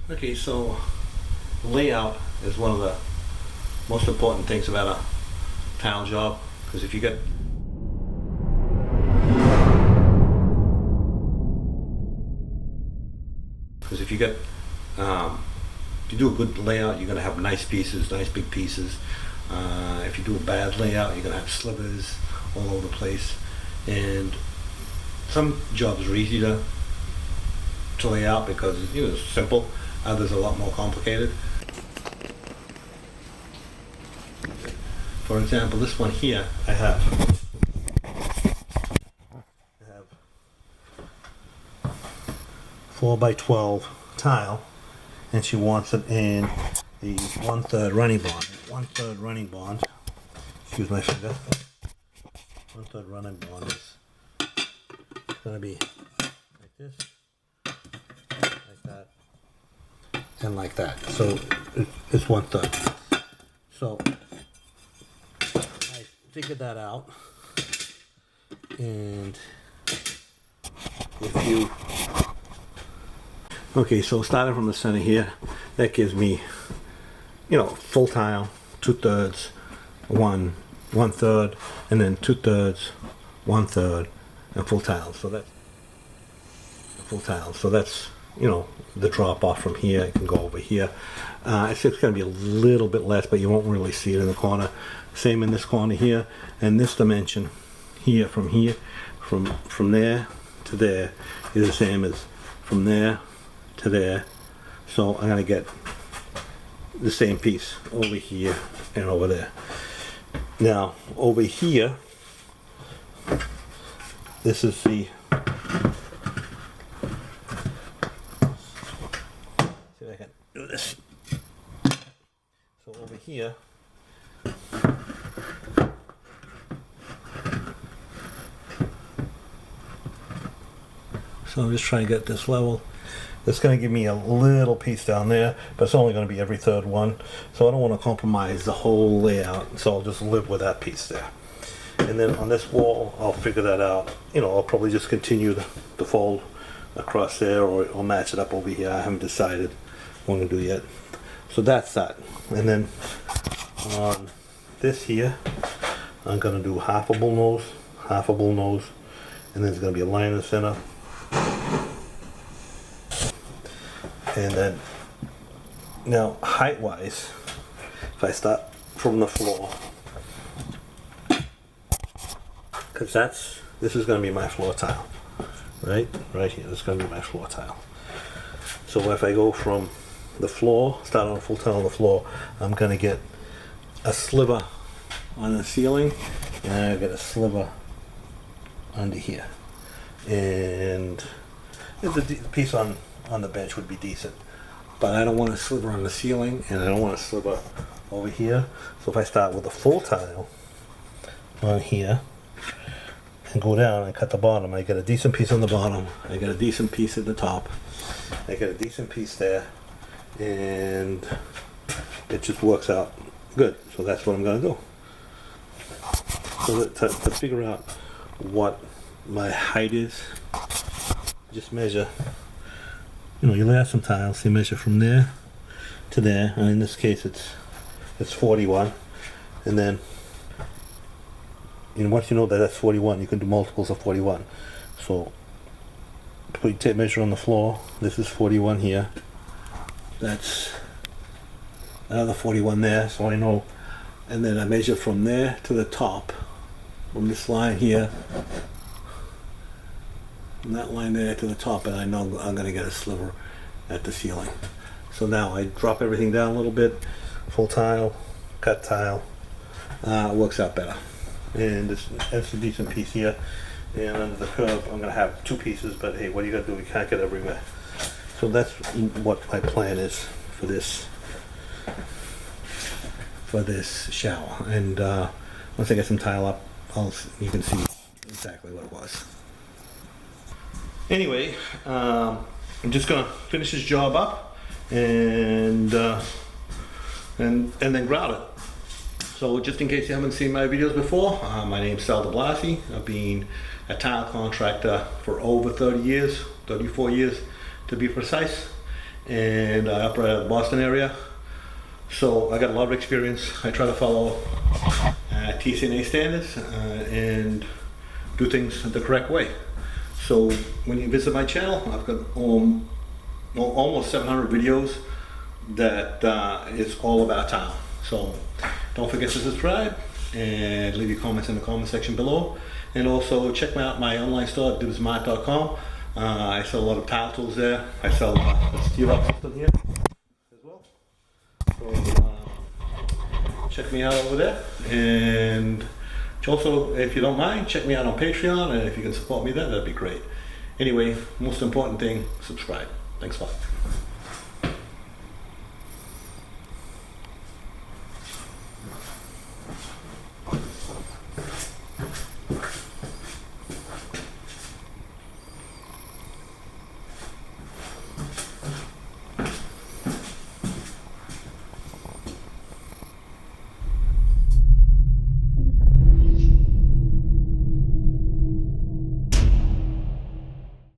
Okay, so layout is one of the most important things about a tile job, because if you get if you do a good layout, you're going to have nice pieces, nice big pieces. If you do a bad layout, you're going to have slivers all over the place. And some jobs are easy to lay out because it's simple. Others are a lot more complicated. For example, this one here, I have 4x12 tile, and she wants it in the 1/3 running bond. 1/3 running bond. Excuse my finger. 1/3 running bond is going to be like this, like that, and like that. So it's 1/3. So I figured that out, and if you so starting from the center here, that gives me, full tile, 2/3, 1/3, and then 2/3, 1/3, and full tile. So that's full tile. So that's the drop off from here. It can go over here. It's going to be a little bit less, but you won't really see it in the corner. Same in this corner here, and this dimension here, from there to there is the same as from there to there. So I'm going to get the same piece over here and over there. Now over here, this is the, see if I can do this. So over here, so I'm just trying to get this level. It's going to give me a little piece down there, but it's only going to be every third one. So I don't want to compromise the whole layout, so I'll just live with that piece there. And then on this wall, I'll figure that out. I'll probably just continue the fold across there, or match it up over here. I haven't decided what I'm going to do yet. So that's that. And then on this here, I'm going to do half a bullnose, and then there's going to be a line in the center. And then, now height-wise, if I start from the floor, because this is going to be my floor tile, right here, this is going to be my floor tile. So if I go from the floor, start on a full tile on the floor, I'm going to get a sliver on the ceiling, and I get a sliver under here, and the piece on the bench would be decent, but I don't want a sliver on the ceiling, and I don't want a sliver over here. So if I start with a full tile on here and go down and cut the bottom, I get a decent piece on the bottom, I get a decent piece at the top, I get a decent piece there, and it just works out good. So that's what I'm going to do. So to figure out what my height is, just measure. You lay out some tiles, you measure from there to there, and in this case it's 41, and then once you know that that's 41, you can do multiples of 41. So you take measure on the floor, this is 41 here, that's another 41 there, so I know, and then I measure from there to the top, from this line here, from that line there to the top, and I know I'm going to get a sliver at the ceiling. So now I drop everything down a little bit, full tile, cut tile, it works out better. And that's a decent piece here. And under the curve, I'm going to have two pieces, but hey, what do you got to do? You can't get everywhere. So that's what my plan is for this shower. And once I get some tile up, you can see exactly what it was. Anyway, I'm just gonna finish this job up and then grout it. So just in case you haven't seen my videos before, my name's Sal de Blasi. I've been a tile contractor for over 30 years, 34 years to be precise. and I operate out of the Boston area. So I got a lot of experience. I try to follow TCNA standards and do things the correct way. So when you visit my channel, I've got almost 700 videos that is all about tile. So don't forget to subscribe and leave your comments in the comment section below. And also check out my online store, dibsmart.com. I sell a lot of tile tools there. I sell a steel up system here as well. So check me out over there. And also, if you don't mind, check me out on Patreon, and if you can support me there, that'd be great. Anyway, most important thing, subscribe. Thanks a lot.